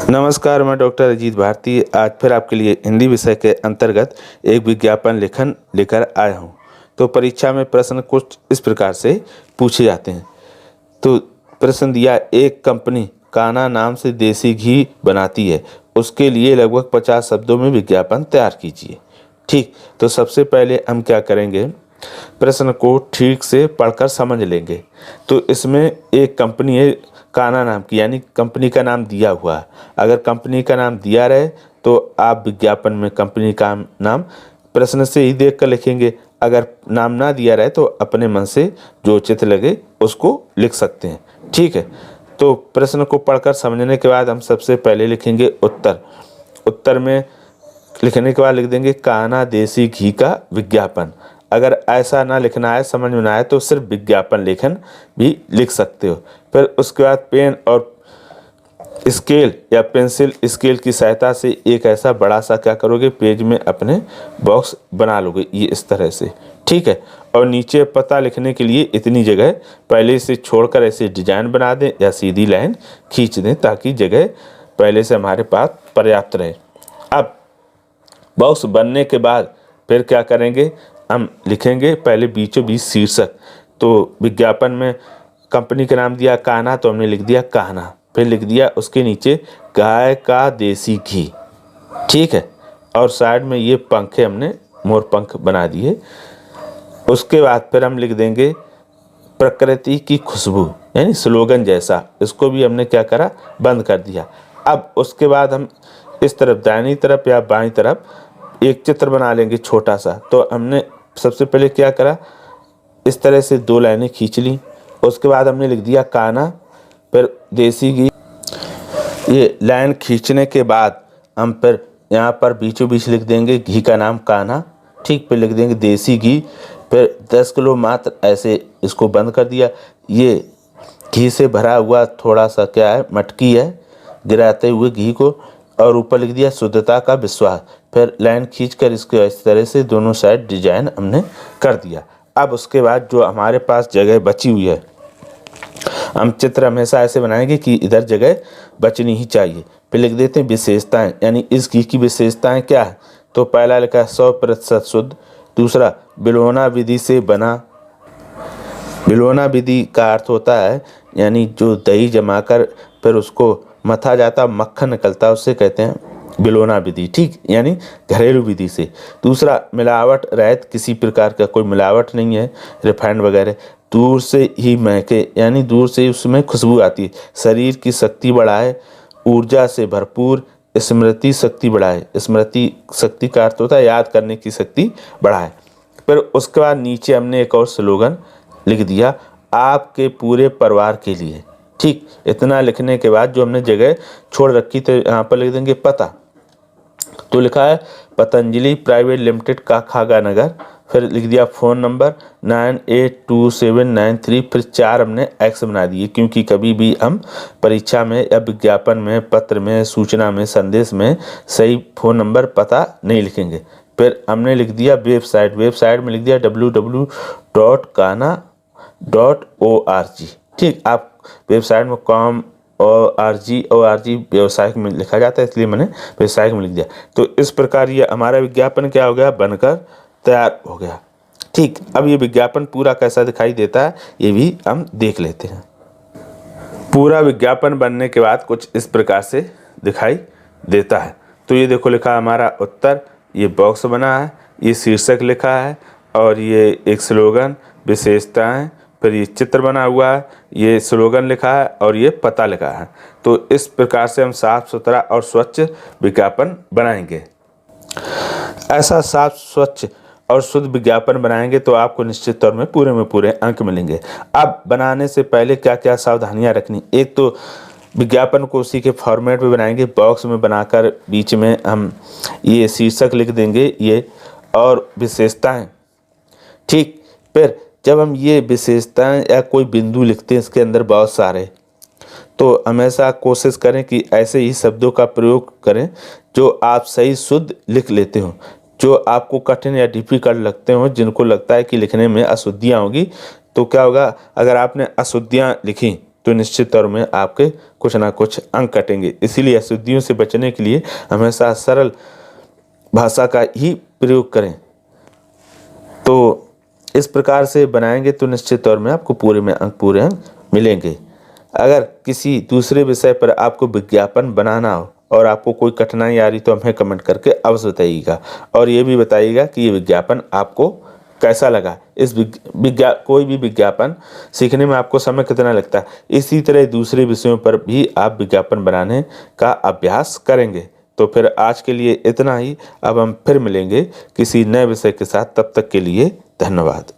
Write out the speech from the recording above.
नमस्कार, मैं डॉक्टर अजीत भारती आज फिर आपके लिए हिंदी विषय के अंतर्गत एक विज्ञापन लेखन लेकर आया हूँ। तो परीक्षा में प्रश्न कुछ इस प्रकार से पूछे जाते हैं। तो प्रश्न दिया, एक कंपनी कान्हा नाम से देसी घी बनाती है, उसके लिए लगभग 50 शब्दों में विज्ञापन तैयार कीजिए। ठीक, तो सबसे पहले हम क्या करेंगे, प्रश्न को ठीक से पढ़कर समझ लेंगे। तो इसमें एक कंपनी है कान्हा नाम की, यानी कंपनी का नाम दिया हुआ है। अगर कंपनी का नाम दिया रहे तो आप विज्ञापन में कंपनी का नाम प्रश्न से ही देख कर लिखेंगे। अगर नाम ना दिया रहे तो अपने मन से जो उचित लगे उसको लिख सकते हैं। ठीक है, तो प्रश्न को पढ़कर समझने के बाद हम सबसे पहले लिखेंगे उत्तर। उत्तर में लिखने के बाद लिख देंगे कान्हा देसी घी का विज्ञापन। अगर ऐसा ना लिखना है, समझ में ना आए, तो सिर्फ विज्ञापन लेखन भी लिख सकते हो। फिर उसके बाद पेन और स्केल या पेंसिल स्केल की सहायता से एक ऐसा बड़ा सा क्या करोगे, पेज में अपने बॉक्स बना लोगे, ये इस तरह से। ठीक है, और नीचे पता लिखने के लिए इतनी जगह पहले से छोड़कर ऐसे डिजाइन बना दें या सीधी लाइन खींच दें, ताकि जगह पहले से हमारे पास पर्याप्त रहे। अब बॉक्स बनने के बाद फिर क्या करेंगे, हम लिखेंगे पहले बीचों बीच शीर्षक। तो विज्ञापन में कंपनी का नाम दिया कान्हा, तो हमने लिख दिया कान्हा। फिर लिख दिया उसके नीचे गाय का देसी घी। ठीक है, और साइड में ये पंखे हमने मोर पंख बना दिए। उसके बाद फिर हम लिख देंगे प्रकृति की खुशबू, यानी स्लोगन जैसा। इसको भी हमने क्या करा, बंद कर दिया। अब उसके बाद हम इस तरफ दाहिनी तरफ या बाईं तरफ एक चित्र बना लेंगे छोटा सा। तो हमने सबसे पहले क्या करा, इस तरह से 2 लाइनें खींच ली। उसके बाद हमने लिख दिया कान्हा, फिर देसी घी। ये लाइन खींचने के बाद हम फिर यहाँ पर बीचों बीच लिख देंगे घी का नाम कान्हा। ठीक, फिर लिख देंगे देसी घी, फिर 10 किलो मात्र, ऐसे इसको बंद कर दिया। ये घी से भरा हुआ थोड़ा सा क्या है, मटकी है, गिराते हुए घी को, और ऊपर लिख दिया शुद्धता का विश्वास। फिर लाइन खींचकर इसको इस तरह से दोनों साइड डिजाइन हमने कर दिया। अब उसके बाद जो हमारे पास जगह बची हुई है, हम चित्र हमेशा ऐसे बनाएंगे कि इधर जगह बचनी ही चाहिए। फिर लिख देते हैं विशेषताएं, यानी इस घी की विशेषताएं क्या है। तो पहला लिखा है 100% शुद्ध। दूसरा, बिलोना विधि से बना। बिलोना विधि का अर्थ होता है यानी जो दही जमाकर फिर उसको मथा जाता मक्खन निकलता है, उससे कहते हैं बिलोना विधि। ठीक, यानी घरेलू विधि से। दूसरा, मिलावट रहित, किसी प्रकार का कोई मिलावट नहीं है, रिफाइंड वगैरह। दूर से ही महके, यानी दूर से ही उसमें खुशबू आती है। शरीर की शक्ति बढ़ाए, ऊर्जा से भरपूर, स्मृति शक्ति बढ़ाए। स्मृति शक्ति का अर्थ होता है याद करने की शक्ति बढ़ाए। फिर उसके बाद नीचे हमने एक और स्लोगन लिख दिया, आपके पूरे परिवार के लिए। ठीक, इतना लिखने के बाद जो हमने जगह छोड़ रखी तो यहाँ पर लिख देंगे पता। तो लिखा है पतंजलि प्राइवेट लिमिटेड का खागा नगर। फिर लिख दिया फ़ोन नंबर 982793। फिर 4 हमने एक्स बना दिए, क्योंकि कभी भी हम परीक्षा में या विज्ञापन में, पत्र में, सूचना में, संदेश में सही फ़ोन नंबर पता नहीं लिखेंगे। फिर हमने लिख दिया वेबसाइट। वेबसाइट में लिख दिया www.kanha.org। ठीक, आप वेबसाइट में ORG व्यवसायिक में लिखा जाता है, इसलिए मैंने व्यवसायिक में लिख दिया। तो इस प्रकार ये हमारा विज्ञापन क्या हो गया, बनकर तैयार हो गया। ठीक, अब ये विज्ञापन पूरा कैसा दिखाई देता है ये भी हम देख लेते हैं। पूरा विज्ञापन बनने के बाद कुछ इस प्रकार से दिखाई देता है। तो ये देखो लिखा है हमारा उत्तर, ये बॉक्स बना है, ये शीर्षक लिखा है, और ये एक स्लोगन, विशेषताएं, फिर ये चित्र बना हुआ है, ये स्लोगन लिखा है, और ये पता लिखा है। तो इस प्रकार से हम साफ सुथरा और स्वच्छ विज्ञापन बनाएंगे। ऐसा साफ, स्वच्छ और शुद्ध विज्ञापन बनाएंगे तो आपको निश्चित तौर में पूरे अंक मिलेंगे। अब बनाने से पहले क्या क्या सावधानियां रखनी, एक तो विज्ञापन को उसी के फॉर्मेट में बनाएंगे, बॉक्स में बनाकर बीच में हम ये शीर्षक लिख देंगे, ये और विशेषताएं। ठीक, फिर जब हम ये विशेषताएं या कोई बिंदु लिखते हैं इसके अंदर बहुत सारे, तो हमेशा कोशिश करें कि ऐसे ही शब्दों का प्रयोग करें जो आप सही शुद्ध लिख लेते हो। जो आपको कठिन या डिफिकल्ट लगते हो, जिनको लगता है कि लिखने में अशुद्धियाँ होगी, तो क्या होगा, अगर आपने अशुद्धियाँ लिखी तो निश्चित तौर में आपके कुछ ना कुछ अंक कटेंगे। इसीलिए अशुद्धियों से बचने के लिए हमेशा सरल भाषा का ही प्रयोग करें। तो इस प्रकार से बनाएंगे तो निश्चित तौर में आपको पूरे अंक मिलेंगे। अगर किसी दूसरे विषय पर आपको विज्ञापन बनाना हो और आपको कोई कठिनाई आ रही तो हमें कमेंट करके अवश्य बताइएगा, और ये भी बताइएगा कि ये विज्ञापन आपको कैसा लगा। इस कोई भी विज्ञापन सीखने में आपको समय कितना लगता है, इसी तरह दूसरे विषयों पर भी आप विज्ञापन बनाने का अभ्यास करेंगे। तो फिर आज के लिए इतना ही। अब हम फिर मिलेंगे किसी नए विषय के साथ। तब तक के लिए धन्यवाद।